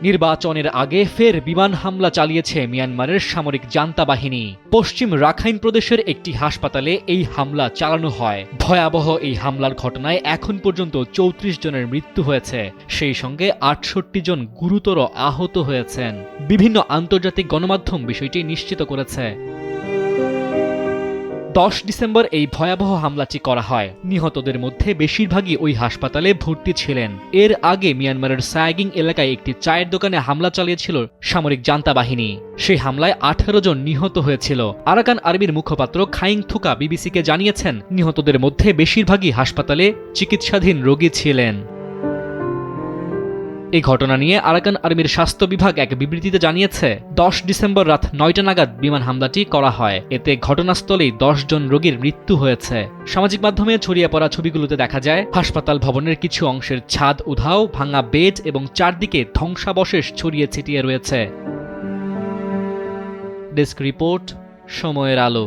নির্বাচনের আগে ফের বিমান হামলা চালিয়েছে মিয়ানমারের সামরিক জান্তা বাহিনী। পশ্চিম রাখাইন প্রদেশের একটি হাসপাতালে এই হামলা চালানো হয়। ভয়াবহ এই হামলার ঘটনায় এখন পর্যন্ত ৩৪ জনের মৃত্যু হয়েছে, সেই সঙ্গে ৬৮ জন গুরুতর আহত হয়েছেন। বিভিন্ন আন্তর্জাতিক গণমাধ্যম বিষয়টি নিশ্চিত করেছে। ১০ ডিসেম্বর এই ভয়াবহ হামলাটি করা হয়। নিহতদের মধ্যে বেশিরভাগই ওই হাসপাতালে ভর্তি ছিলেন। এর আগে মিয়ানমারের সায়াগিং এলাকায় একটি চায়ের দোকানে হামলা চালিয়েছিল সামরিক জান্তা বাহিনী। সেই হামলায় ১৮ জন নিহত হয়েছিল। আরাকান আর্মির মুখপাত্র খাইং থুকা বিবিসিকে জানিয়েছেন, নিহতদের মধ্যে বেশিরভাগই হাসপাতালে চিকিৎসাধীন রোগী ছিলেন। এই ঘটনা নিয়ে আরাকান আর্মির স্বাস্থ্য বিভাগ এক বিবৃতিতে জানিয়েছে, ১০ ডিসেম্বর রাত ৯টা নাগাদ বিমান হামলাটি করা হয়। এতে ঘটনাস্থলেই ১০ জন রোগীর মৃত্যু হয়েছে। সামাজিক মাধ্যমে ছড়িয়ে পড়া ছবিগুলোতে দেখা যায় হাসপাতাল ভবনের কিছু অংশের ছাদ উধাও, ভাঙা বেড এবং চারদিকে ধ্বংসাবশেষ ছড়িয়ে ছিটিয়ে রয়েছে। ডেস্ক রিপোর্ট, সময়ের আলো।